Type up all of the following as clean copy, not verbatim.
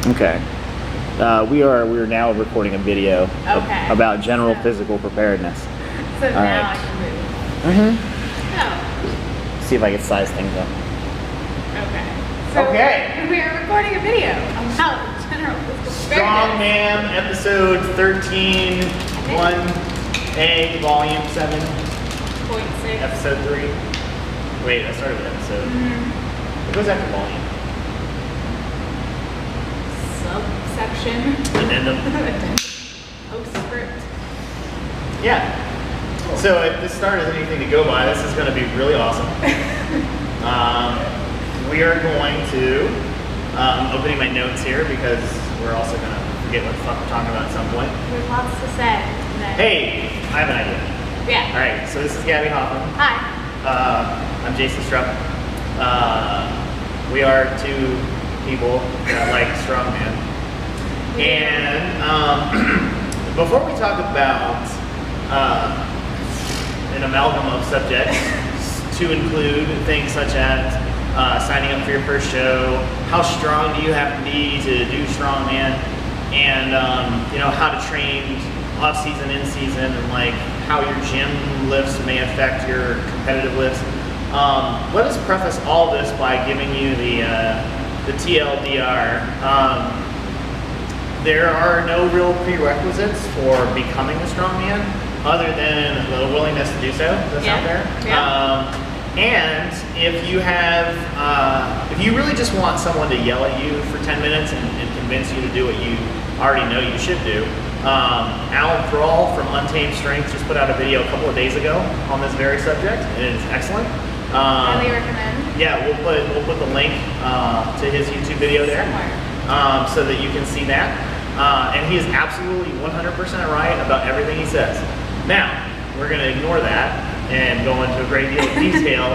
Okay. We are now recording a video about general physical preparedness. So All now right. I can move. Mm-hmm. Oh. See if I can size things up. Okay. So Okay. we are recording a video about general physical preparedness. Strongman episode 13, 1A, volume 7, 0.6. episode 3. Wait, I started with episode. What goes after volume? Subsection. Addendum. Postscript. Yeah. So if this start is anything to go by, this is going to be really awesome. We are going to, opening my notes here because we're also going to forget what the fuck we're talking about at some point. There's lots to say today. Hey, I have an idea. Yeah. All right, so this is Gabby Hoffman. Hi. I'm Jason Strupp. We are two people that like Strongman. And before we talk about an amalgam of subjects to include things such as signing up for your first show, how strong do you have to be to do Strongman, and you know, how to train off season, in season, and like how your gym lifts may affect your competitive lifts. Let us preface all this by giving you the TLDR. There are no real prerequisites for becoming a strongman other than the willingness to do so. That's out there. Yeah. And if you have, if you really just want someone to yell at you for 10 minutes and convince you to do what you already know you should do, Alan Thrall from Untamed Strength just put out a video a couple of days ago on this very subject, and it's excellent. Highly recommend. Yeah, we'll put the link to his YouTube video there, so that you can see that. And he is absolutely 100% right about everything he says. Now, we're going to ignore that and go into a great deal of detail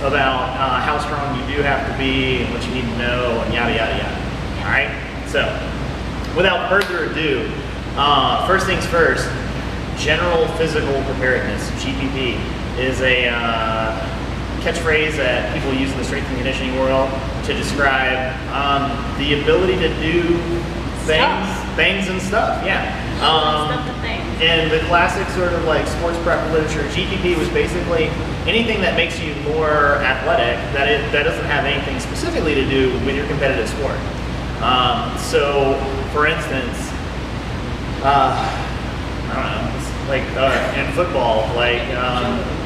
about how strong you do have to be and what you need to know and yada yada yada. All right. So, without further ado, first things first. General physical preparedness (GPP) is a catchphrase that people use in the strength and conditioning world to describe the ability to do things and stuff. Yeah. In the classic sort of like sports prep literature, GPP was basically anything that makes you more athletic that doesn't have anything specifically to do with your competitive sport. So, for instance, I don't know, it's like in football, like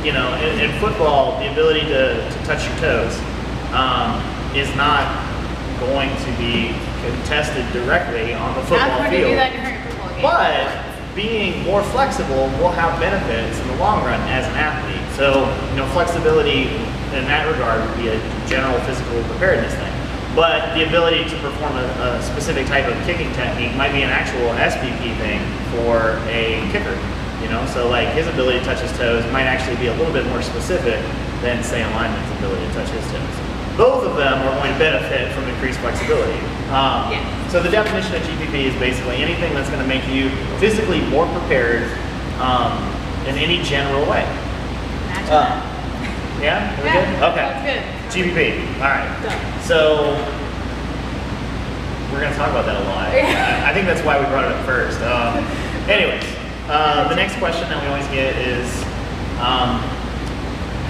you know, in football, the ability to touch your toes is not going to be contested directly on the football field. Do that during a football game. But being more flexible will have benefits in the long run as an athlete. So, you know, flexibility in that regard would be a general physical preparedness thing. But the ability to perform a specific type of kicking technique might be an actual SPP thing for a kicker. You know, so like his ability to touch his toes might actually be a little bit more specific than, say, a lineman's ability to touch his toes. Both of them are going to benefit from increased flexibility. So the definition of GPP is basically anything that's going to make you physically more prepared in any general way. Yeah? We're good? Okay. That's good. GPP. All right. Done. So we're going to talk about that a lot. I think that's why we brought it up first. Anyways, the next question that we always get is,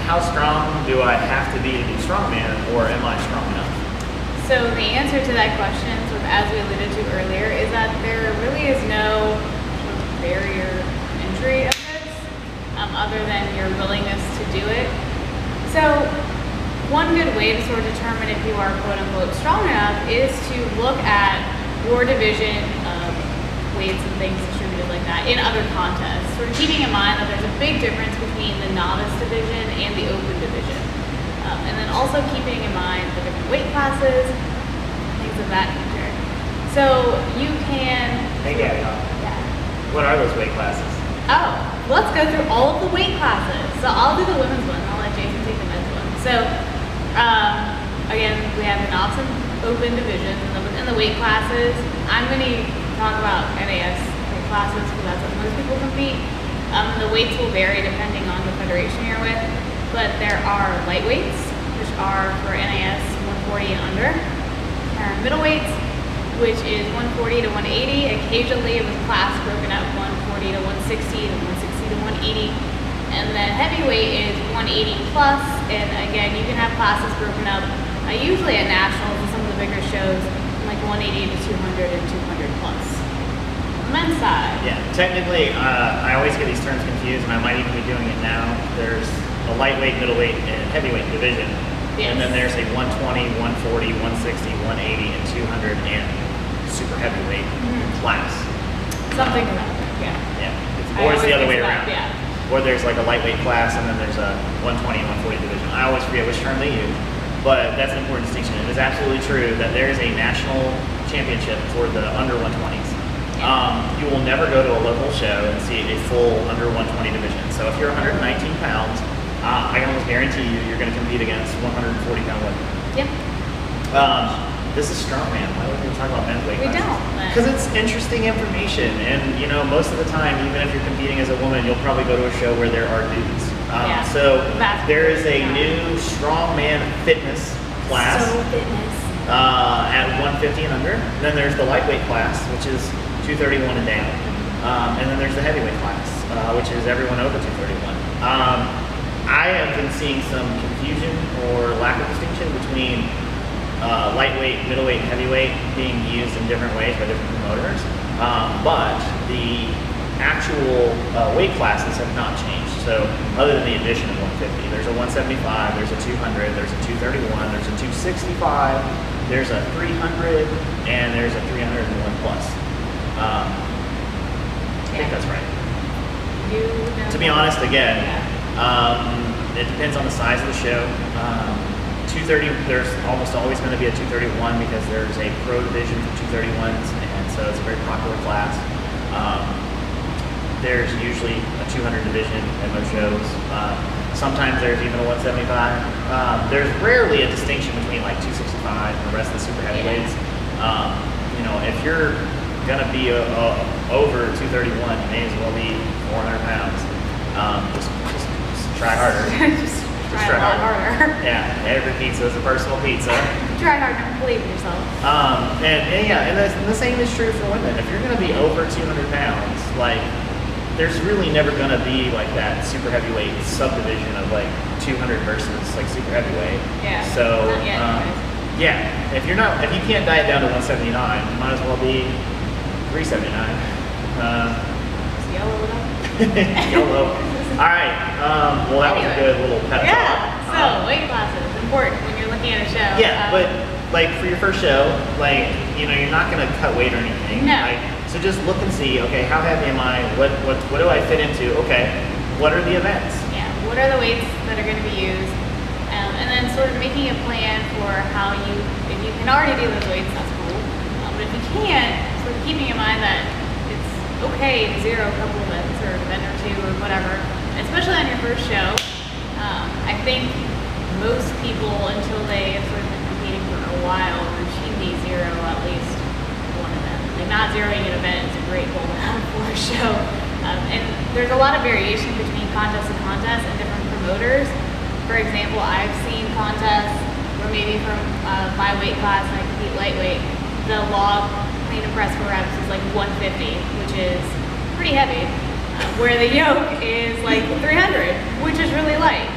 how strong do I have to be to do Strongman, or am I strong enough? So the answer to that question, sort of as we alluded to earlier, is that there really is no sort of barrier entry of this, other than your willingness to do it. So one good way to sort of determine if you are quote unquote strong enough is to look at your division of weights and things distributed like that in other contests. Sort of keeping in mind that there's a big difference between the novice division and the open division. And then also keeping in mind the different weight classes, things of that nature. So you can... Hey, Gabby. Yeah. What are those weight classes? Oh, let's go through all of the weight classes. So I'll do the women's one, and I'll let Jason take the men's one. So, again, we have the novice and open divisions, and then within the weight classes, I'm going to talk about NAS weight classes because that's what most people compete. The weights will vary depending on the federation you're with, but there are lightweights, which are for NAS 140 and under. There are middleweights, which is 140 to 180. Occasionally it was class broken up 140 to 160 to 160 to 180. And then heavyweight is 180 plus, and again, you can have classes broken up, usually at nationals and some of the bigger shows, like 180 to 200 and 200 plus. Men's side. Yeah, technically, I always get these terms confused, and I might even be doing it now. There's a lightweight, middleweight, and heavyweight division. Yes. And then there's a 120, 140, 160, 180, and 200 and super heavyweight class. Something about that, yeah. Yeah. Or it's the other way around. Yeah. Or there's like a lightweight class, and then there's a 120 and 140 division. I always forget which term they use, but that's an important distinction. It is absolutely true that there is a national championship for the under 120s. You will never go to a local show and see a full under 120 division. So if you're 119 pounds, I can almost guarantee you you're going to compete against 140 pound women. Yep. This is Strongman. Why would we talk about men's weight We classes? don't. Because it's interesting information, and you know, most of the time, even if you're competing as a woman, you'll probably go to a show where there are dudes. Yeah. So That's there is a yeah. new Strongman fitness class So fitness. at 150 and under. And then there's the lightweight class, which is 231 and down. And then there's the heavyweight class, which is everyone over 231. I have been seeing some confusion or lack of distinction between lightweight, middleweight, and heavyweight being used in different ways by different promoters. But the actual weight classes have not changed. So other than the addition of 150, there's a 175, there's a 200, there's a 231, there's a 265, there's a 300, and there's a 301 plus. I think that's right. To be honest, again, it depends on the size of the show. 230, there's almost always going to be a 231 because there's a pro division for 231s, and so it's a very popular class. There's usually a 200 division at most shows. Sometimes there's even a 175. There's rarely a distinction between like 265 and the rest of the super heavyweights. You know, if you're gonna be over 231, you may as well be 400 pounds. Just try harder. just try a lot harder. Yeah, every pizza is a personal pizza. Try hard and believe in yourself. And the same is true for women. If you're gonna be over 200 pounds, like, there's really never gonna be like that super heavyweight subdivision of like 200 versus like super heavyweight. Yeah. So, not yet, anyways. yeah, if you can't diet down to 179, you might as well be 379. Just yellow it up. YOLO. All right. Well, that was a good little pep talk. Yeah. So weight classes important when you're looking at a show. Yeah, but like for your first show, like, you know, you're not gonna cut weight or anything. No. Like, so just look and see. Okay, how heavy am I? What do I fit into? Okay, what are the events? Yeah. What are the weights that are going to be used? And then sort of making a plan for how if you can already do those weights, that's cool. But if you can't, sort of keeping in mind that it's okay to zero a couple events or an event or two or whatever, especially on your first show. I think most people, until they have sort of been competing for a while, routinely zero at least one event. Like, not zeroing an event is a great goal to have for a show. And there's a lot of variation between contest to contest and different promoters. For example, I've seen contests where maybe from my weight class, and I compete lightweight, the log clean and press for reps is like 150, which is pretty heavy, where the yoke is like 300, which is really light.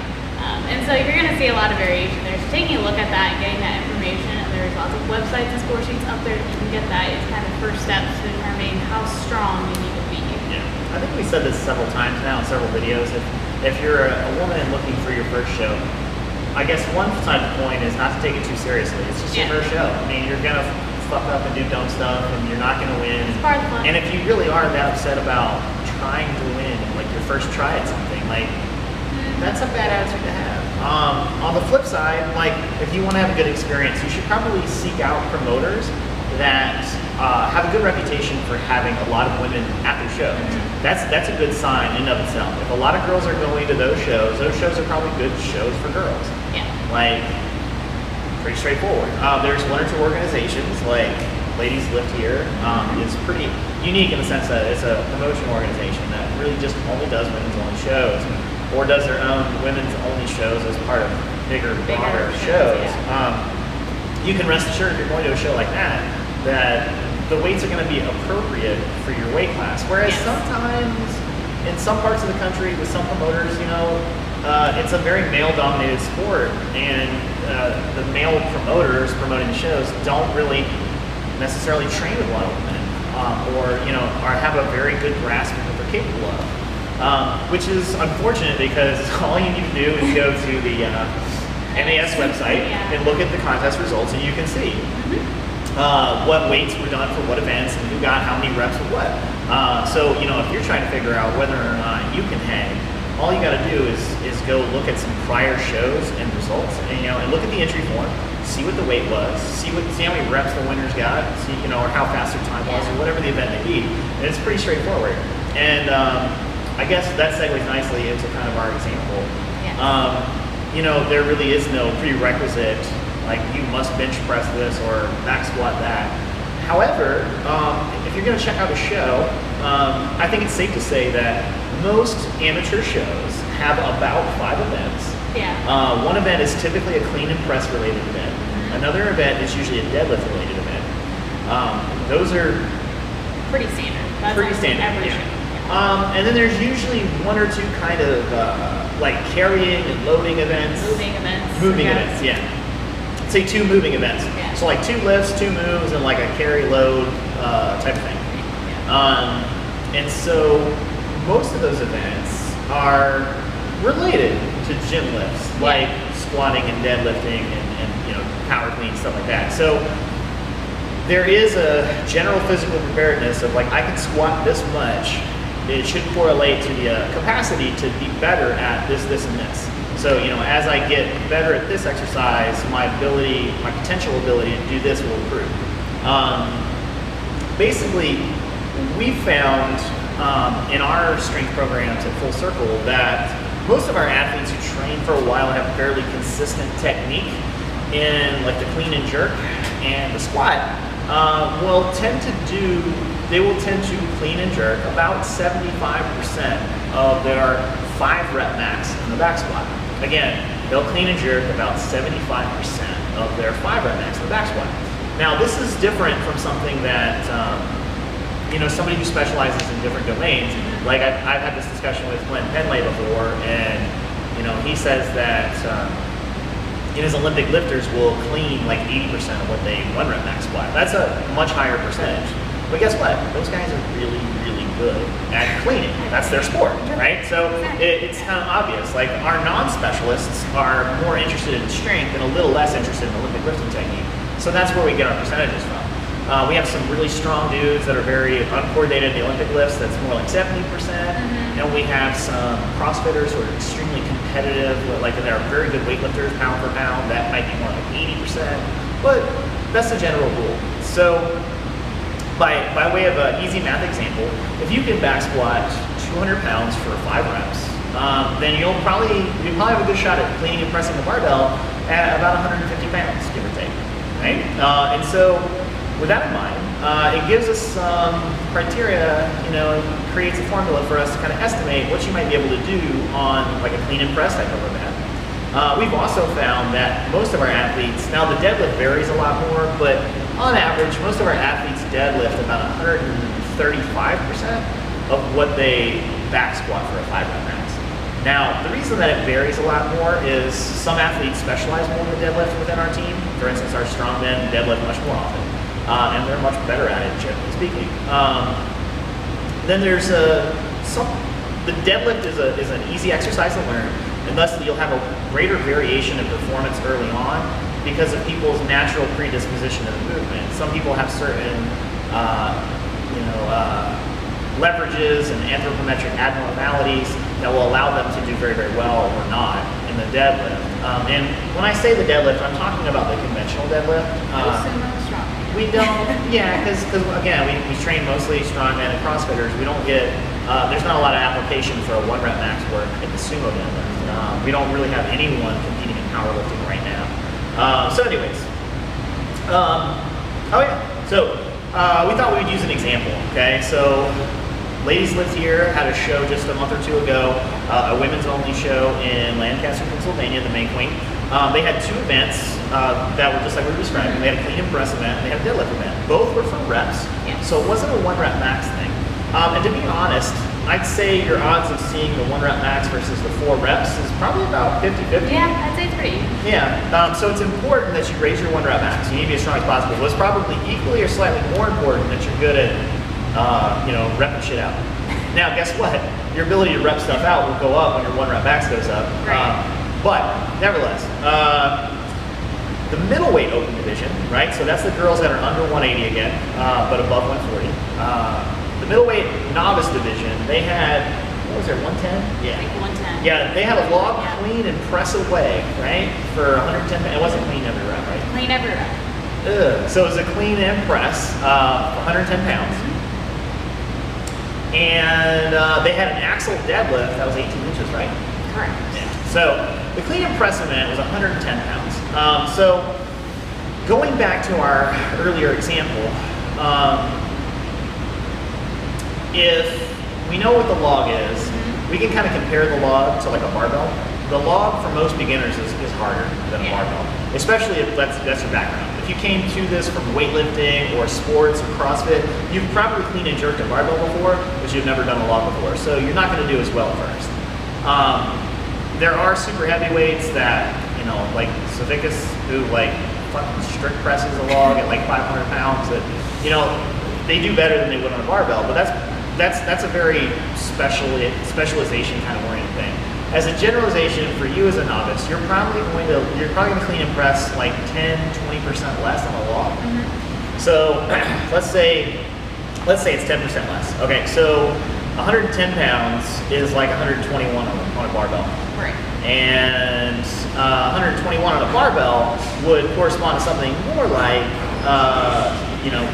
And so you're going to see a lot of variation there. So taking a look at that and getting that information, and there's lots of websites and score sheets up there that you can get that. It's kind of first steps to determining how strong you need to be. Yeah, I think we said this several times now in several videos. If you're a woman looking for your first show, I guess one side of the coin is not to take it too seriously. It's just your first show. I mean, you're gonna fuck up and do dumb stuff, and you're not gonna win. It's part of the fun. And if you really are that upset about trying to win, like your first try at something, like, that's a bad attitude to have. On the flip side, like, if you want to have a good experience, you should probably seek out promoters that have a good reputation for having a lot of women at their shows. That's a good sign in and of itself. If a lot of girls are going to those shows are probably good shows for girls. Yeah. Like, pretty straightforward. There's one or two organizations, like Ladies Lift Here, is pretty unique in the sense that it's a promotion organization that really just only does women's only shows, or does their own women's only shows as part of bigger broader shows. Yeah. You can rest assured if you're going to a show like that, that the weights are going to be appropriate for your weight class. Whereas Yes. sometimes in some parts of the country with some promoters, you know, it's a very male-dominated sport, and the male promoters promoting the shows don't really necessarily train with a lot of women, or you know, or have a very good grasp of what they're capable of, which is unfortunate because all you need to do is go to the NAS website and look at the contest results, and you can see what weights were done for what events and who got how many reps with what. So you know, if you're trying to figure out whether or not you can hang, all you got to do is go look at some prior shows and results, and you know, and look at the entry form, see what the weight was, see how many reps the winners got, see, you know, or how fast their time was, or whatever the event may be. And it's pretty straightforward. And I guess that segues nicely into kind of our example. You know, there really is no prerequisite, like you must bench press this or back squat that. However, if you're going to check out a show, I think it's safe to say that most amateur shows have about 5 events. One event is typically a clean and press related event. Another event is usually a deadlift related event. Those are pretty standard. That's pretty standard. Every show. And then there's usually 1 or 2 kind of like carrying and loading events. Moving events. Moving events, yeah. Say 2 moving events. So like 2 lifts, 2 moves, and like a carry load type of thing. And so most of those events are related to gym lifts, like squatting and deadlifting and you know, power clean, stuff like that. So there is a general physical preparedness of like, I can squat this much. It should correlate to the capacity to be better at this, this, and this. So, you know, as I get better at this exercise, my potential ability to do this will improve. Basically, we found in our strength programs at Full Circle that most of our athletes who train for a while have fairly consistent technique in like the clean and jerk and the squat they will tend to clean and jerk about 75% of their 5 rep max in the back squat. Again, they'll clean and jerk about 75% of their 5 rep max in the back squat. Now this is different from something that, you know, somebody who specializes in different domains. Like I've had this discussion with Glenn Penlay before, and you know, he says that in his Olympic lifters will clean like 80% of what they 1 rep max squat. That's a much higher percentage. But guess what? Those guys are really, really good at cleaning. That's their sport, right? So it's kind of obvious. Like our non-specialists are more interested in strength and a little less interested in Olympic lifting technique. So that's where we get our percentages from. We have some really strong dudes that are very uncoordinated in the Olympic lifts. That's more like 70%. And we have some CrossFitters who are extremely competitive, like they're very good weightlifters, pound for pound. That might be more like 80%. But that's the general rule. So by way of an easy math example, if you can back squat 200 pounds for 5 reps, then you'll probably have a good shot at cleaning and pressing the barbell at about 150 pounds, give or take, right? And so with that in mind, it gives us some criteria, you know, creates a formula for us to kind of estimate what you might be able to do on like a clean and press type of event. We've also found that most of our athletes, now the deadlift varies a lot more, but on average, most of our athletes deadlift about 135% of what they back squat for a 5 rep max. Now, the reason that it varies a lot more is some athletes specialize more in the deadlift within our team. For instance, our strongmen deadlift much more often, and they're much better at it, generally speaking. Then there's the deadlift is an easy exercise to learn, and thus you'll have a greater variation in performance early on because of people's natural predisposition to the movement. Some people have certain, leverages and anthropometric abnormalities that will allow them to do very, very well or not in the deadlift. And when I say the deadlift, I'm talking about the conventional deadlift. We don't, because again, we train mostly strongman and crossfitters. We don't get, there's not a lot of application for a 1 rep max work in the sumo deadlift. We don't really have anyone competing in powerlifting right now. So anyways, we thought we would use an example, okay? So Ladies Lift Here had a show just a month or 2 ago, a women's only show in Lancaster, Pennsylvania, the main queen. They had 2 events that were just like we were describing. They had a clean and press event, and they had a deadlift event. Both were for reps, so it wasn't a 1 rep max thing. And to be honest, I'd say your odds of seeing the 1 rep max versus the 4 reps is probably about 50-50. Yeah, I'd say it's pretty even. Yeah, so it's important that you raise your 1 rep max. You need to be as strong as possible. But it's probably equally or slightly more important that you're good at, repping shit out. Now, guess what? Your ability to rep stuff out will go up when your 1 rep max goes up. Right. But nevertheless, the middleweight open division, right? So that's the girls that are under 180 again, but above 140. The middleweight novice division, they had, what was there, 110? Yeah. I think 110. Yeah, they had a log clean and press away, right? For 110 pounds. It wasn't clean every rep, right? Clean every rep. Ugh. So it was a clean and press, 110 pounds. And they had an axle deadlift that was 18 inches, right? Correct. Yeah. So the clean and press event was 110 pounds. So going back to our earlier example, if we know what the log is, we can kind of compare the log to like a barbell. The log for most beginners is harder than a barbell, especially if that's your background. If you came to this from weightlifting or sports or CrossFit, you've probably cleaned and jerked a barbell before, but you've never done a log before, so you're not going to do as well first. There are super heavyweights that, like Savickas, who like fucking strict presses a log at like 500 pounds, that, they do better than they would on a barbell, but that's a very specialization kind of oriented thing. As a generalization for you as a novice, you're probably going to clean and press like 10-20% less on a log. So let's say it's 10% less. Okay, so 110 pounds is like 121 on a barbell. Right. And 121 on a barbell would correspond to something more like,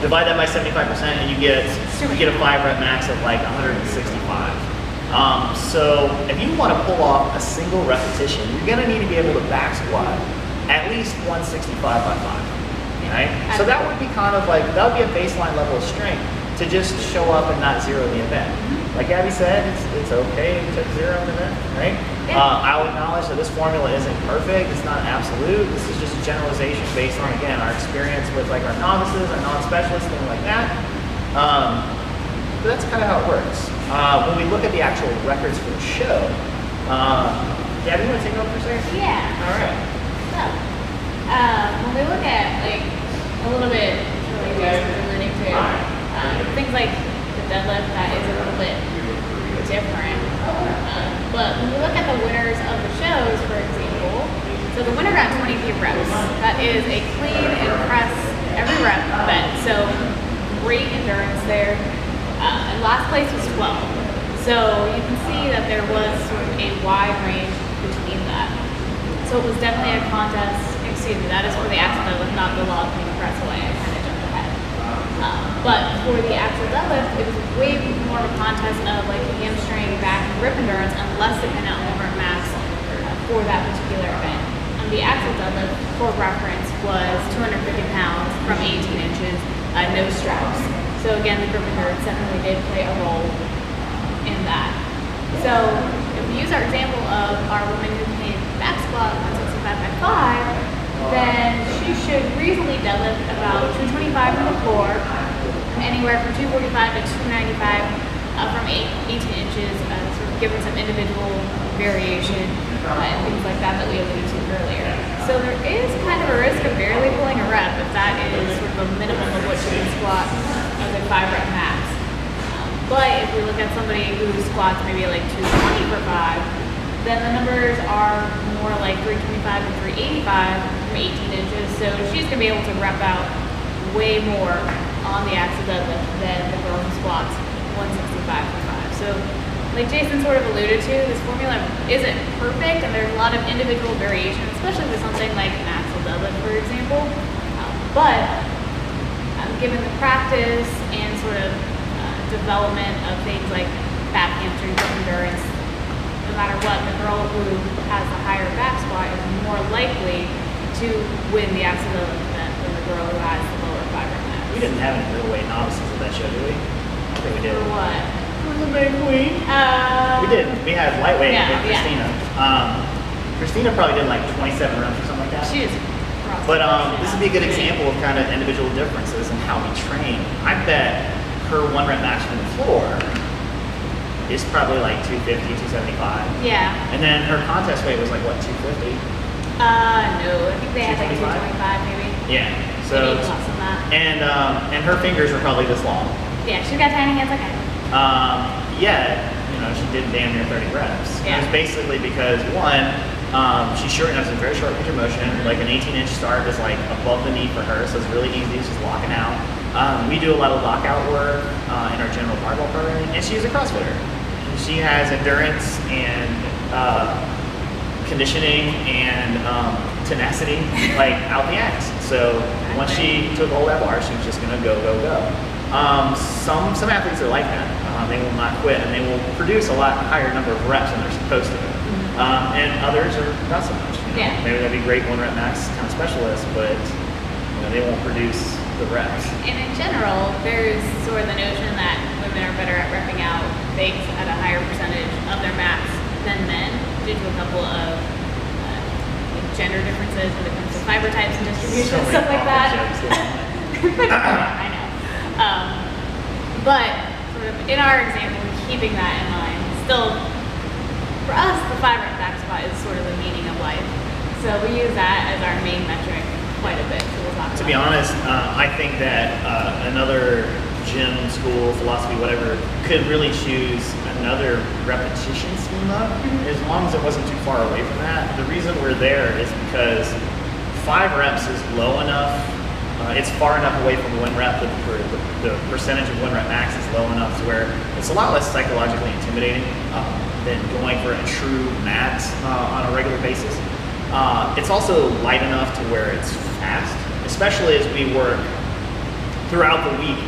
divide that by 75% and you get a 5 rep max of like 165. So if you want to pull off a single repetition, you're going to need to be able to back squat at least 165 by 5, right? So that would be kind of like, that would be a baseline level of strength to just show up and not zero the event. Like Abby said, it's okay to zero an event, right? I'll acknowledge that this formula isn't perfect, it's not absolute, this is just a generalization based on, again, our experience with like our novices, our non-specialists, things like that. But that's kind of how it works. When we look at the actual records for the show, Gabby, you want to take over for a second? Yeah. All right. So, when we look at like a little bit relating to things like the deadlift, that is a little bit different. But when we look at the winners of the shows, for example, so the winner got 23 reps. That is a clean and press every rep event. So great endurance there. And last place was 12. So you can see that there was sort of a wide range between that. So it was definitely a contest, excuse me, that is for the axle deadlift, not the log clean and press away. I kind of jumped ahead. But for the axle deadlift, it was way more of a contest of like hamstring, back, and grip endurance, and less dependent on the max for that particular event. The axle deadlift, for reference, was 250 pounds from 18 inches, no straps. So again, the grip endurance definitely did play a role in that. So if we use our example of our woman who can back squat 165 by 5, then she should reasonably deadlift about 225 on the floor, anywhere from 245 to 295 from 18 inches, sort of given some individual variation and things like that we alluded to earlier. So there is kind of a risk of barely pulling a rep if that is sort of a minimum of what she can squat as a 5 rep max. But if we look at somebody who squats maybe like 220 for 5, then the numbers are more like 325 and 385 from 18 inches. So she's going to be able to rep out way more on the axle deadlift than the girl who squats 165 for 5. So like Jason sort of alluded to, this formula isn't perfect and there's a lot of individual variation, especially with something like an axle deadlift, for example. But given the practice and sort of development of things like back hamstring, grip endurance, no matter what, the girl who has the higher back squat is more likely to win the axle deadlift event than the girl who has the lower 5 rep max. We didn't have any middleweight novices at that show, did we? I think we did. For what? The big queen. We did. We had lightweight with Christina. Christina probably did like 27 reps or something like that. She is. But this would be a good example of kind of individual differences in how we train. I bet her 1 rep max from the floor is probably like 250, 275. Yeah. And then her contest weight was like what, 250? No, I think they had like 225 maybe. Yeah. So maybe less than that. And her fingers are probably this long. Yeah, she's got tiny hands like I do. Yet, you know, she did damn near 30 reps. Yeah. It was basically because one, she's short enough, it's a very short range of motion. Like an 18-inch start is like above the knee for her, so it's really easy. She's locking out. We do a lot of lockout work in our general barbell programming, and she's a CrossFitter. She has endurance and conditioning and tenacity like out the ass. So once she took hold of that bar, she was just gonna go, go, go. Some athletes are like that. They will not quit, and they will produce a lot higher number of reps than they're supposed to. And others are not so much. You know? Yeah. Maybe they'd be great 1 rep max kind of specialists, but you know, they won't produce the reps. And in general, there's sort of the notion that women are better at repping out things at a higher percentage of their max than men, due to a couple of gender differences when it comes to fiber types and distribution, So stuff like that. I know. But sort of in our example, keeping that in mind, still for us, the 5 rep back squat is sort of the meaning of life. So we use that as our main metric quite a bit. So we'll talk about To be honest, I think that another gym, school, philosophy, whatever, could really choose another repetition schema as long as it wasn't too far away from that. The reason we're there is because 5 reps is low enough. It's far enough away from 1 rep that the percentage of 1 rep max is low enough to where it's a lot less psychologically intimidating than going for a true mat on a regular basis. It's also light enough to where it's fast, especially as we work throughout the week.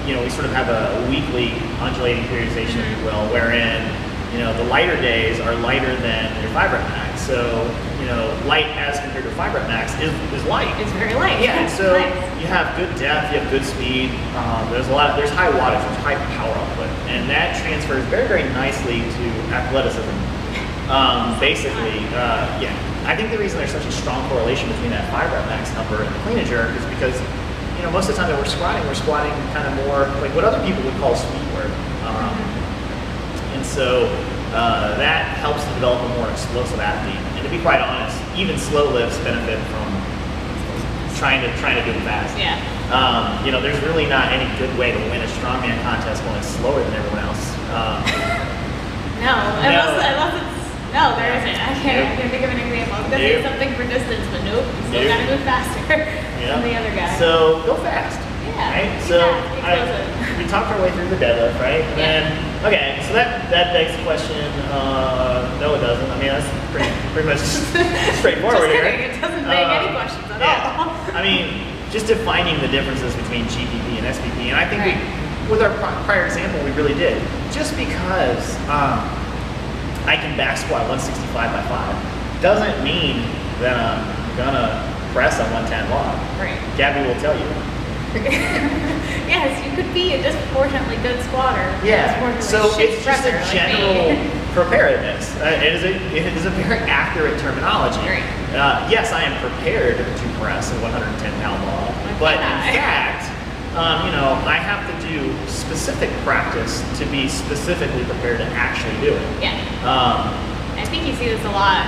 You know, we sort of have a weekly undulating periodization, if you will, wherein, you know, the lighter days are lighter than your 5 rep max. So, you know, light as compared to 5 rep max is light. It's very light. Yeah, and so nice. you have good depth, you have good speed. There's high wattage, there's high power output, and that transfers very, very nicely to athleticism. Basically, yeah. I think the reason there's such a strong correlation between that 5 rep max number and the clean and jerk is because, you know, most of the time that we're squatting kind of more like what other people would call sweet work. And so that helps to develop a more explosive athlete. And to be quite honest, even slow lifts benefit from trying to do it fast. Yeah. You know, there's really not any good way to win a strongman contest when it's slower than everyone else. Unless it's no, there isn't. I can't think of an example. I was gonna say something for distance, but nope, you still gotta move faster than the other guy. So go fast. Yeah. Right? So we talked our way through the deadlift, right? Yeah. And okay, so that begs the question. No, it doesn't. I mean, that's pretty much straightforward Just here. kidding. It doesn't beg any questions at all. I mean, just defining the differences between GPP and SPP, and I think with our prior example, we really did. Just because I can back squat 165 by 5 doesn't mean that I'm gonna press a 110 log. Right. Gabby will tell you. Yes, you could be a disproportionately good squatter. Yeah. So it's just a like general preparedness. It is a very accurate terminology. Right. Yes, I am prepared to press a 110-pound log, but in fact, you know, I have to do specific practice to be specifically prepared to actually do it. Yeah. I think you see this a lot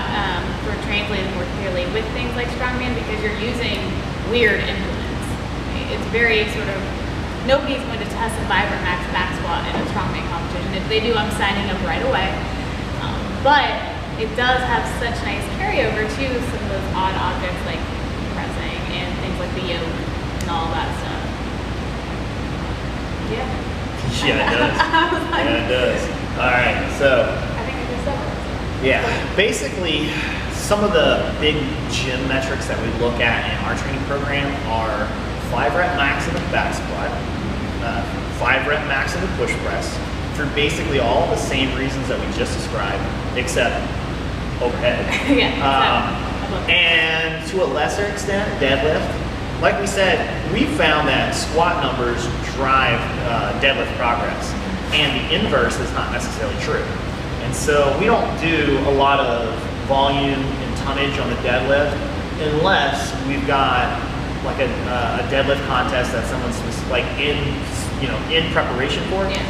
for translated more clearly with things like Strongman because you're using weird implements. It's very sort of, nobody's going to test a 5 rep max back squat in a Strongman competition. If they do, I'm signing up right away. But it does have such nice carryover to some of those odd objects like pressing and things like the yoke and all that stuff. Yeah. Yeah, it does. Yeah, it does. All right, so. I think I just said that. Yeah, basically, some of the big gym metrics that we look at in our training program are 5 rep max in the back squat, 5 rep max in the push press, for basically all the same reasons that we just described, except overhead. And to a lesser extent, deadlift. Like we said, we found that squat numbers drive deadlift progress, and the inverse is not necessarily true. And so we don't do a lot of volume and tonnage on the deadlift unless we've got like a deadlift contest that someone's like in preparation for. Yeah.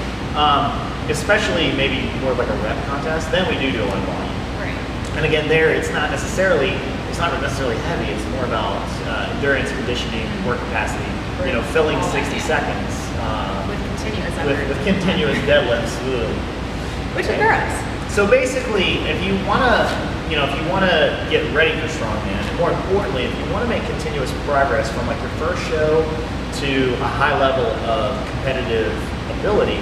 Especially maybe more like a rep contest, then we do a lot of volume. Right. And again, there it's not necessarily heavy. It's more about endurance, conditioning, work capacity. Right. You know, filling All 60 that, seconds with continuous effort. with continuous deadlifts. Which are gross. So basically, if you wanna get ready for Strongman, and more importantly, if you want to make continuous progress from like your first show to a high level of competitive ability,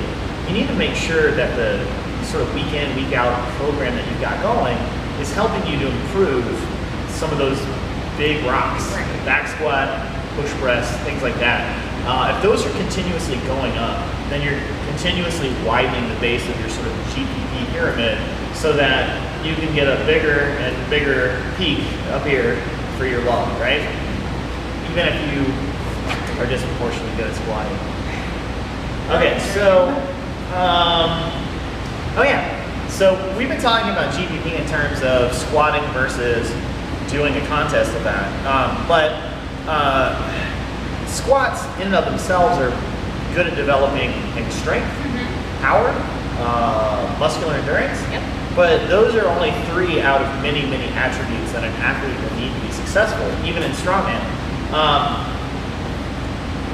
you need to make sure that the sort of week in, week out program that you've got going is helping you to improve some of those big rocks, right. back squat, push press, things like that. If those are continuously going up, then you're continuously widening the base of your sort of GPP pyramid so that you can get a bigger and bigger peak up here for your log, right? Even if you are disproportionately good at squatting. Okay, so, so we've been talking about GPP in terms of squatting versus doing a contest of that. Squats in and of themselves are good at developing strength, power, muscular endurance. Yep. But those are only 3 out of many, many attributes that an athlete will need to be successful, even in Strongman.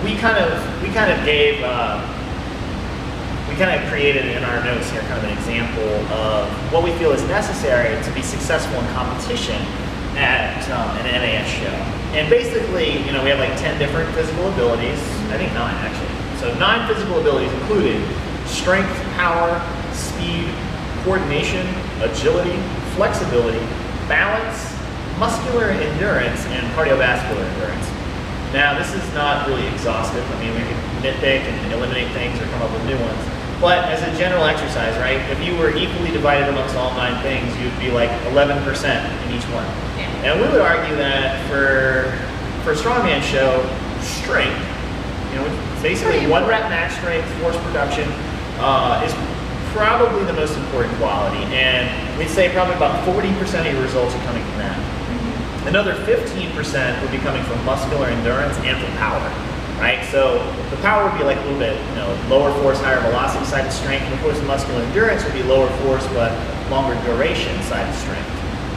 We kind of created in our notes here kind of an example of what we feel is necessary to be successful in competition at an NAS show. And basically, we have like 10 different physical abilities. I think 9 actually. So 9 physical abilities including strength, power, speed, coordination, agility, flexibility, balance, muscular endurance, and cardiovascular endurance. Now, this is not really exhaustive. I mean, we can nitpick and eliminate things or come up with new ones. But as a general exercise, right, if you were equally divided amongst all 9 things, you'd be like 11% in each one. Yeah. And we would argue that for a strongman show, strength, basically 1 rep max strength, force production, is probably the most important quality, and we'd say probably about 40% of your results are coming from that. Another 15% would be coming from muscular endurance and from power, right? So the power would be like a little bit, lower force, higher velocity side of strength, and of course the muscular endurance would be lower force but longer duration side of strength.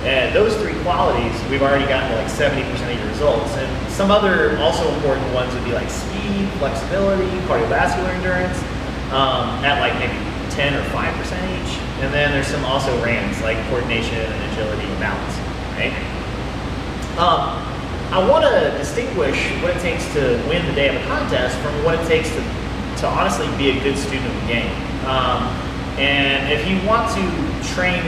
And those 3 qualities, we've already gotten to like 70% of your results. And some other also important ones would be like speed, flexibility, cardiovascular endurance, at like maybe 10 or 5% each. And then there's some also RANs like coordination and agility and balance, right? I want to distinguish what it takes to win the day of a contest from what it takes to honestly be a good student of the game. And if you want to train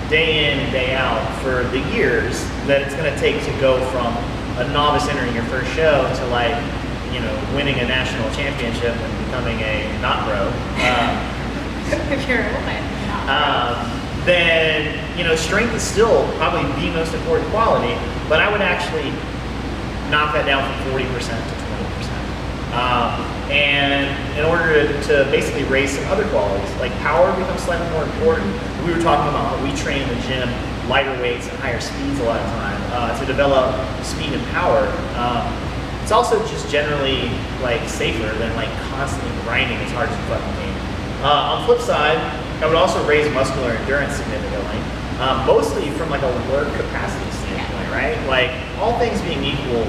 day in and day out for the years that it's going to take to go from a novice entering your first show to like, winning a national championship and becoming a not pro, If you're a woman. then strength is still probably the most important quality, but I would actually knock that down from 40% to 20%. And in order to basically raise some other qualities, like power becomes slightly more important. We were talking about how we train in the gym lighter weights and higher speeds a lot of time to develop speed and power. It's also just generally like safer than like constantly grinding as hard as you fucking can. On the flip side, I would also raise muscular endurance significantly, mostly from like a work capacity standpoint, right? Like all things being equal,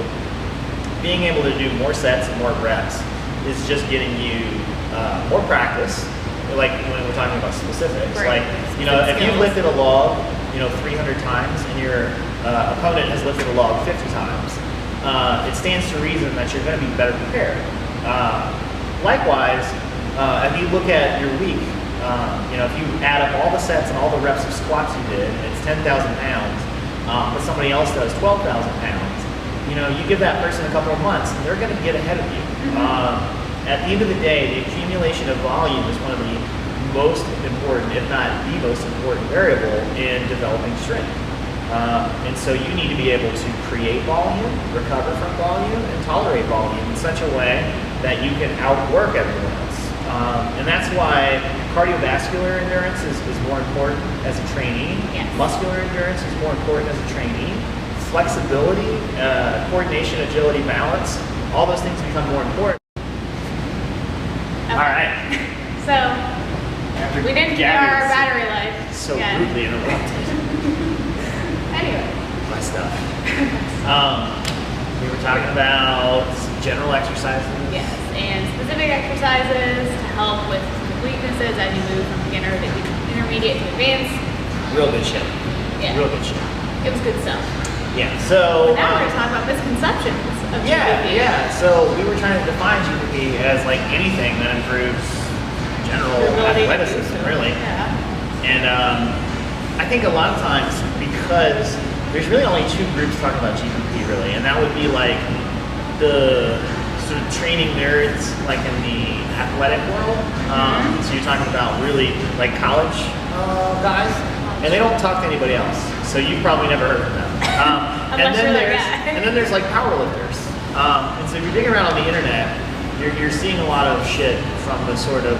being able to do more sets and more reps is just getting you more practice. Like when we're talking about specifics, right. like if you lifted a log, 300 times and your opponent has lifted a log 50 times, it stands to reason that you're going to be better prepared. Likewise, if you look at your week, if you add up all the sets and all the reps of squats you did, and it's 10,000 pounds, but somebody else does 12,000 pounds, you give that person a couple of months and they're going to get ahead of you. At the end of the day, the accumulation of volume is one of the most important, if not the most important variable in developing strength. And so you need to be able to create volume, recover from volume, and tolerate volume in such a way that you can outwork everyone else. And that's why cardiovascular endurance is more important as a trainee. Yes. Muscular endurance is more important as a trainee. Flexibility, coordination, agility, balance, all those things become more important. Okay. All right. So, we didn't get our battery life. So yet. rudely interrupted. Anyway. My stuff. We were talking about some general exercises. Yes, and specific exercises to help with weaknesses as you move from beginner to intermediate to advanced. Real good shit. Yeah. Real good shit. It was good stuff. Yeah, so... But now we're going to talk about misconceptions of GPP. Yeah, so we were trying to define GPP as like anything that improves general athleticism, really. Yeah. And I think a lot of times, because there's really only two groups talking about GPP, really, and that would be like the sort of training nerds, like in the athletic world. So you're talking about really like college guys, and they don't talk to anybody else. So you've probably never heard of them. And then there's like powerlifters. And so if you're digging around on the internet, you're seeing a lot of shit from the sort of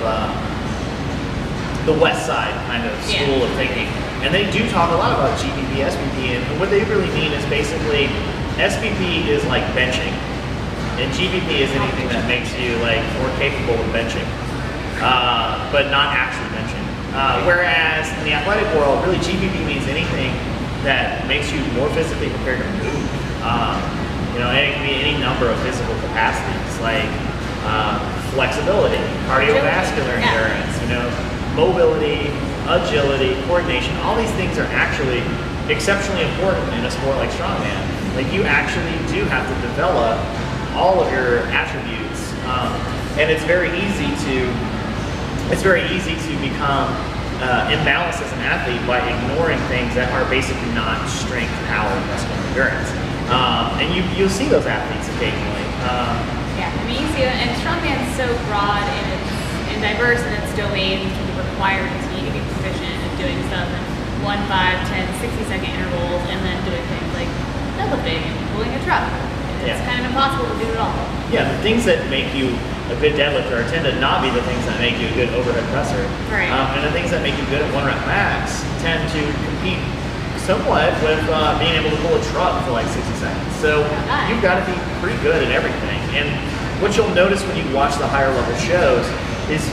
the West Side kind of school of thinking. And they do talk a lot about GPP, SPP, and what they really mean is basically SPP is like benching, and GPP is anything that makes you like more capable of benching, but not actually benching. Whereas in the athletic world, really GPP means anything that makes you more physically prepared to move. You know, it can be any number of physical capacities, like flexibility, cardiovascular endurance, you know, mobility, agility, coordination. All these things are actually exceptionally important in a sport like Strongman. Like you actually do have to develop all of your attributes, and it's very easy to become imbalanced as an athlete by ignoring things that are basically not strength, power, and muscular endurance. And you'll see those athletes occasionally. Yeah, I mean you see it, and Strongman's so broad and diverse in its domains to require you to be proficient at doing stuff in 1, 5, 10, 60-second intervals, and then doing things like deadlifting and pulling a truck. It's kind of impossible to do it all. Yeah, the things that make you a good deadlifter tend to not be the things that make you a good overhead presser. Right. And the things that make you good at 1 rep max tend to compete somewhat with being able to pull a truck for like 60 seconds. So you've got to be pretty good at everything. And what you'll notice when you watch the higher level shows is,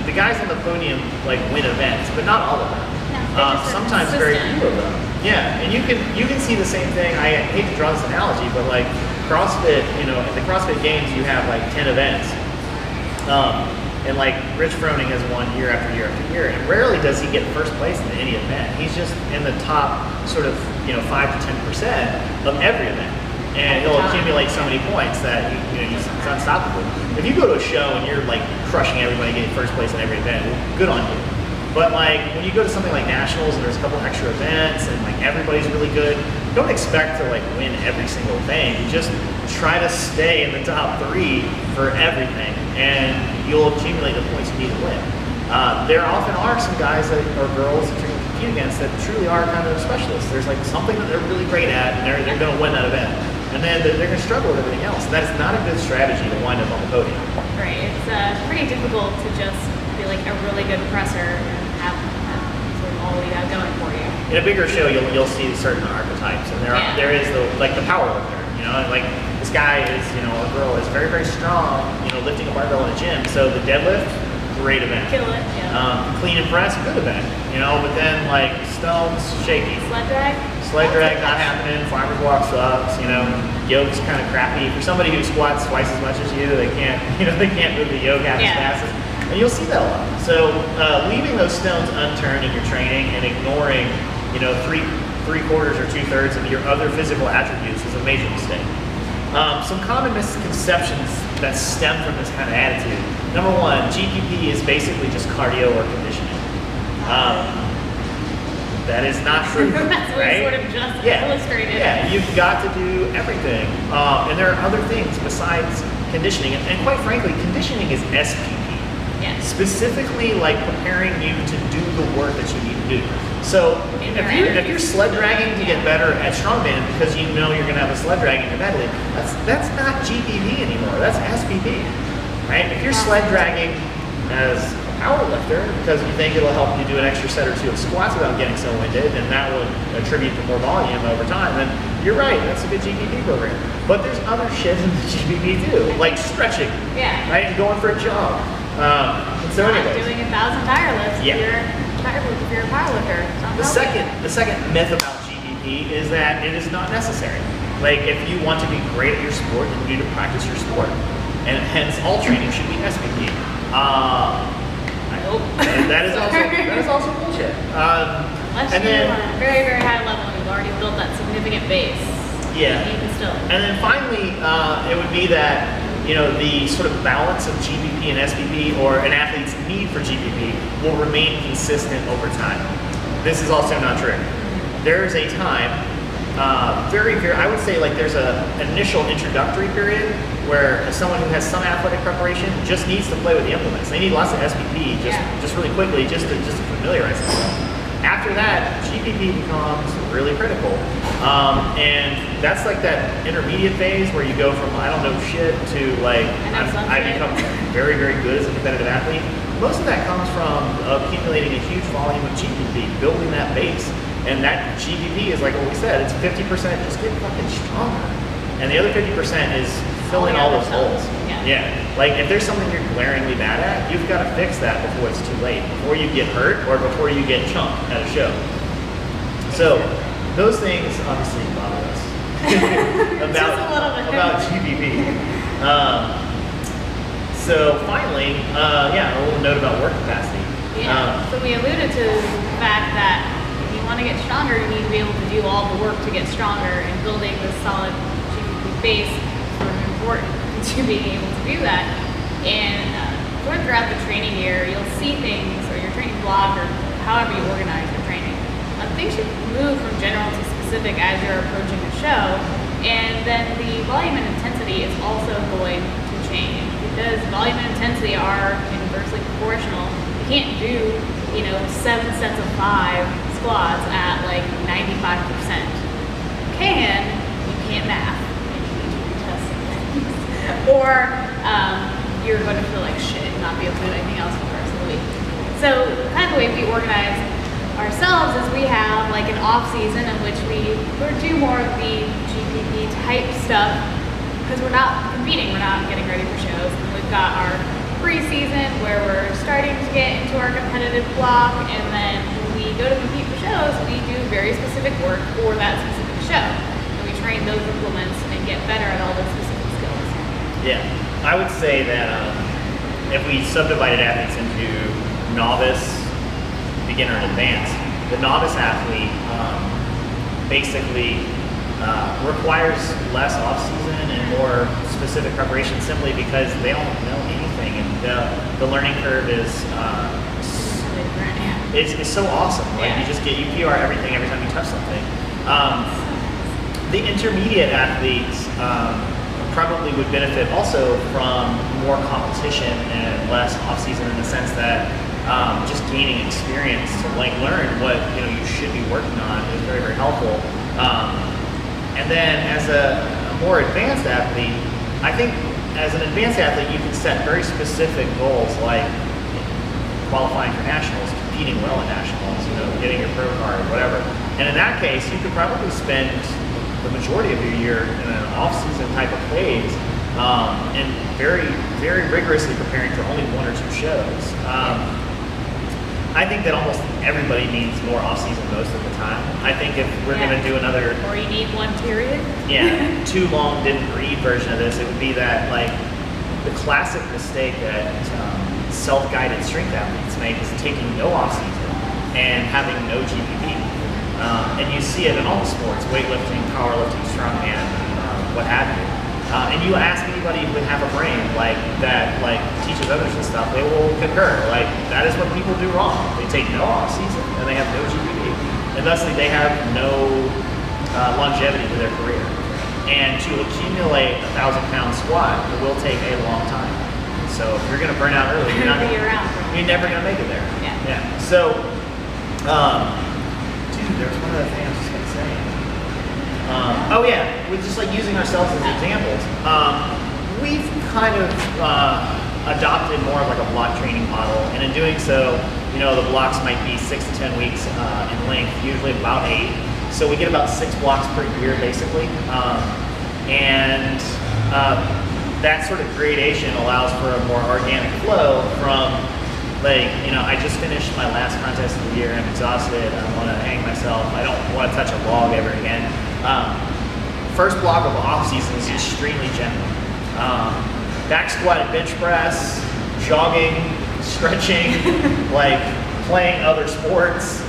the guys on the podium like win events, but not all of them. No, sometimes very few of them. Yeah, and you can see the same thing. I hate to draw this analogy, but like CrossFit, you know, in the CrossFit Games, you have like 10 events. And like Rich Froning has won year after year after year, and rarely does he get first place in any event. He's just in the top sort of 5 to 10% of every event. And he'll accumulate so many points that he's unstoppable. If you go to a show and you're like crushing everybody, getting first place in every event, well, good on you. But like when you go to something like nationals and there's a couple extra events and like everybody's really good, don't expect to like win every single thing. You just try to stay in the top 3 for everything, and you'll accumulate the points you need to win. There often are some guys that or girls that you're going to compete against that truly are kind of specialists. There's like something that they're really great at, and they're going to win that event. And then they're going to struggle with everything else. That is not a good strategy to wind up on the podium. Right. It's pretty difficult to just be like a really good presser and have sort of all you got going for you. In a bigger show, you'll see certain archetypes, and there is the power lifter. You know, like this guy is, or girl is very, very strong. Lifting a barbell in a gym. So the deadlift, great event. Kill it. Yeah. Clean and press, good event. But then like stones, shaky. Sled drag, not happening. Farmer's walk sucks. Yoke's kind of crappy. For somebody who squats twice as much as you, they can't move the yoke half as fast. And you'll see that a lot. So leaving those stones unturned in your training and ignoring, 3/4 or 2/3 of your other physical attributes is a major mistake. Some common misconceptions that stem from this kind of attitude. Number 1, GPP is basically just cardio or conditioning. That is not true. That's what right? Sort of just illustrated. Yeah, you've got to do everything. And there are other things besides conditioning. And quite frankly, conditioning is SPP. Yes. Specifically like preparing you to do the work that you need to do. So if you're sled dragging to get better at Strongman because you're going to have a sled drag in your medley, that's not GPP anymore. That's SPP. Right? If you're sled dragging as a power lifter because you think it'll help you do an extra set or two of squats without getting so winded, and that would attribute to more volume over time, then you're right, that's a good GPP program. But there's other shit in the GPP too, like stretching, right, and going for a jog. So anyways, doing 1,000 tire lifts if you're a power lifter. The second myth about GPP is that it is not necessary. Like, if you want to be great at your sport, then you need to practice your sport. And hence, all training should be SPP. I hope. That is also bullshit. Unless you're on a very, very high level and you've already built that significant base. Yeah. You can still. And then finally, it would be that, you know, the sort of balance of GPP and SPP, or an athlete's need for GPP, will remain consistent over time. This is also not true. There is a time, I would say, like, there's an initial introductory period where someone who has some athletic preparation just needs to play with the implements. They need lots of SPP just really quickly, just to familiarize themselves. After that, GPP becomes really critical. And that's like that intermediate phase where you go from I don't know shit to like I become very, very good as a competitive athlete. Most of that comes from accumulating a huge volume of GPP, building that base. And that GPP is like what we said, it's 50% just get fucking stronger. And the other 50% is filling all those holes. Yeah. Like, if there's something you're glaringly bad at, you've got to fix that before it's too late, before you get hurt or before you get chunked at a show. So those things obviously bother us about GPP. So finally, a little note about work capacity. So we alluded to the fact that if you want to get stronger, you need to be able to do all the work to get stronger, and building this solid GPP base is sort of important to being able to do that. And throughout the training year, you'll see things, or your training blog, or however you organize your training. Things should move from general to specific as you're approaching the show, and then the volume and intensity is also going to change, because volume and intensity are inversely proportional. You can't do, 7 sets of 5 squats at like 95%. You can't math. Or you're going to feel like shit and not be able to do anything else for the rest of the week. So kind of the way we organize ourselves is we have like an off season in which we do more of the GPP type stuff because we're not competing, we're not getting ready for shows. And we've got our pre-season where we're starting to get into our competitive block, and then when we go to compete for shows, we do very specific work for that specific show. And we train those implements and get better at all those specific skills. Yeah, I would say that if we subdivided athletes into novice, beginner, and advanced, the novice athlete basically requires less off-season and more specific preparation simply because they don't know anything, and the learning curve is it's so awesome. Like, you just get PR everything every time you touch something. The intermediate athletes probably would benefit also from more competition and less off-season, in the sense that just gaining experience to learn what you should be working on is very, very helpful. And then as a more advanced athlete, I think as an advanced athlete you can set very specific goals, like qualifying for nationals, competing well at nationals, getting your pro card, whatever. And in that case, you could probably spend the majority of your year in an off-season type of phase, and very, very rigorously preparing for only 1 or 2 shows. I think that almost everybody needs more off-season most of the time. I think if we're going to do another... Or you need one period. Too long didn't read version of this, it would be that, like, the classic mistake that self-guided strength athletes make is taking no off-season and having no GPP. And you see it in all the sports, weightlifting, powerlifting, strongman, what have you. And you ask anybody who would have a brain that teaches others and stuff, they will concur. Like, that is what people do wrong. They take no off season and they have no GPP, and thusly they have no longevity to their career. And to accumulate a 1,000-pound squat, it will take a long time. So if you're going to burn out early, you're never going to make it there. Yeah. So, dude, there was one other thing I was just going to say. With just like using ourselves as examples, we've kind of adopted more of like a block training model, and in doing so, you know, the blocks might be 6 to 10 weeks in length, usually about 8. So we get about 6 blocks per year, basically, and that sort of gradation allows for a more organic flow from, like, you know, I just finished my last contest of the year. I'm exhausted. I want to hang myself. I don't want to touch a log ever again. First block of off season is extremely gentle. Back squat and bench press, jogging, stretching, like playing other sports,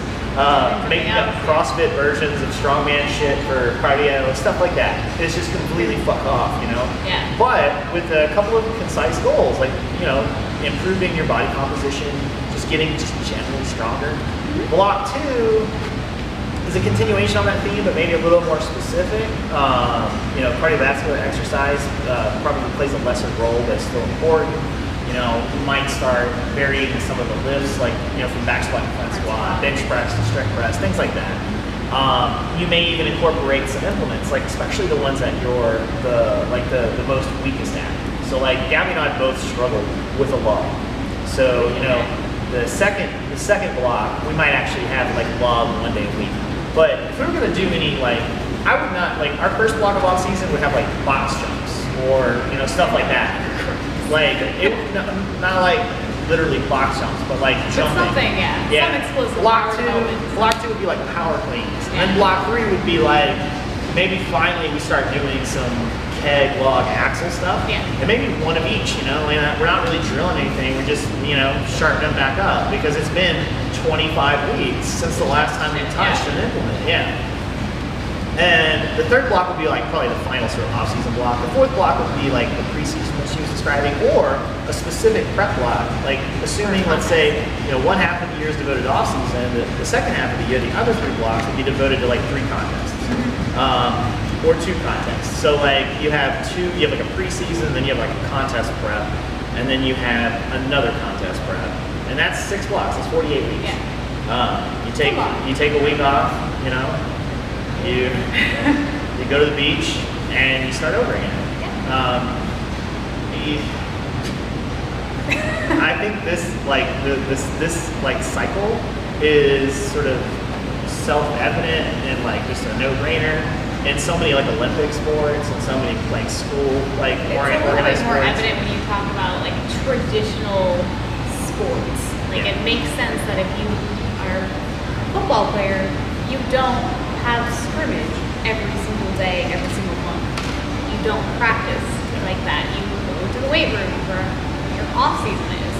making up CrossFit versions of Strongman shit for cardio, stuff like that. It's just completely fuck off, you know? Yeah. But with a couple of concise goals, like, you know, improving your body composition, just getting just generally stronger. Block 2 is a continuation on that theme, but maybe a little more specific. You know, cardiovascular exercise probably plays a lesser role, but it's still important. You know, you might start varying some of the lifts, like, you know, from back squat to front squat, bench press to stretch press, things like that. You may even incorporate some implements, like especially the ones that you're the most weakest at. So like Gabby and I both struggle with a log. So, you know, the second block, we might actually have like log 1 day a week. But if we were gonna do any, like, I would not, like, our first block of off season would have like box jumps or, you know, stuff like that. Like, it not like literally box jumps, but like jumping. Something, yeah. Some explosive. Block two would be like power cleans. And then block 3 would be like, maybe finally we start doing some keg, log, axle stuff. Yeah. And maybe one of each, you know, and we're not really drilling anything, we're just, you know, sharpening them back up because it's been 25 weeks since the last time we touched an implement. Yeah. And the third block would be like probably the final sort of off-season block. The fourth block would be like the preseason that she was describing, or a specific prep block. Like assuming, let's say, you know, one half of the year is devoted to off-season, the second half of the year, the other 3 blocks would be devoted to like 3 contests. Or 2 contests. So like you have like a preseason, then you have like a contest prep, and then you have another contest prep. And that's 6 blocks, that's 48 weeks. Yeah. You take a week off, you know, you go to the beach and you start over again. Yeah. I think this like cycle is sort of self-evident and like just a no-brainer in so many like Olympic sports and so many like school like organized more sports. evident when you talk about like traditional sports. Like it makes sense that if you are a football player, you don't have scrimmage every single day, every single month. You don't practice like that. You go to the weight room where your off season is.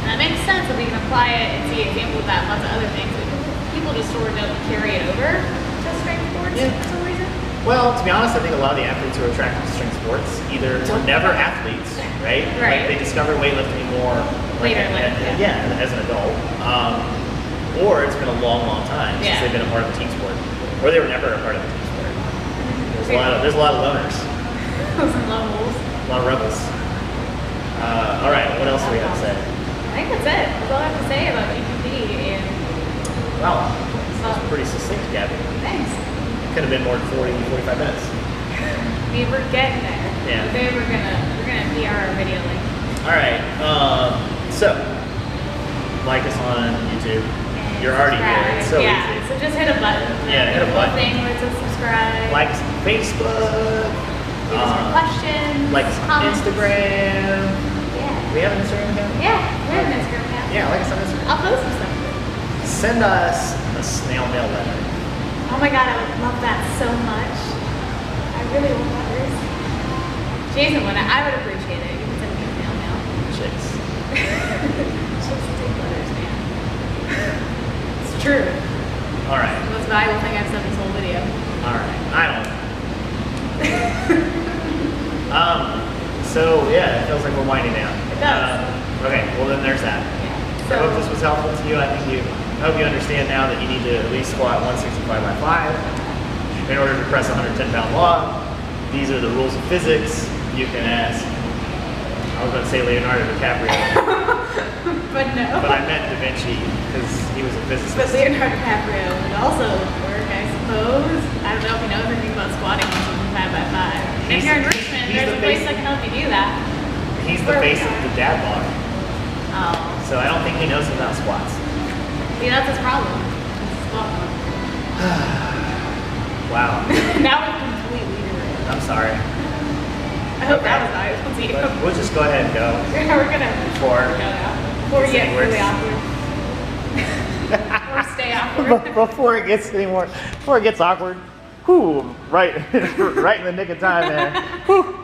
And that makes sense if we can apply it and see examples of that and lots of other things. People just sort of don't carry it over to strength sports for some reason. Well, to be honest, I think a lot of the athletes who are attracted to strength sports either were never athletes, right? Like they discovered weightlifting more like later in life, as an adult, or it's been a long, long time since they've been a part of a team sport, or they were never a part of a team sport. There's a lot of loners. Some lone wolves. A lot of rebels. All right, what else do we have to say? I think that's it. That's all I have to say about GPP. And wow, that was pretty succinct, Gabby. Thanks. Could have been more than 40, 45 minutes. We were getting there. Yeah. We're gonna PR our video link. All right. So like us on YouTube. You're already here. It's so easy. So just hit a button. Yeah, hit a button. Thing where it says subscribe. Like us on Facebook. Give us your questions. Like us on Instagram. Yeah. We have an Instagram account? Yeah, we have an Instagram account. Yeah, like us on Instagram. I'll post some stuff. Send us a snail mail letter. Oh my god, I would love that so much. I really want letters. Jason would. I would appreciate it. You can send me a snail mail. Chicks. Chicks take letters, man. It's true. All right. The most valuable thing I've said this whole video. All right. I don't know. So yeah, it feels like we're winding down. It does. Okay, well then there's that. Yeah. So I hope this was helpful to you. I hope you understand now that you need to at least squat 165 by 5 in order to press a 110-pound log. These are the rules of physics. You can ask, I was going to say Leonardo DiCaprio. But no. But I meant Da Vinci because he was a physicist. But Leonardo DiCaprio would also work, I suppose. I don't know if he knows anything about squatting 165 by 5. If you're in Richmond, there's a place that can help you do that. He's the face of the dad bod. Oh. So I don't think he knows about squats. See, that's his problem. Wow. Now we've completely derailed. I'm sorry. I hope that was nice. We'll see. But we'll just go ahead and go. Yeah, we're gonna Before we get really awkward. Or stay awkward. Before it gets awkward. Whew, right, right in the nick of time, man. Whew.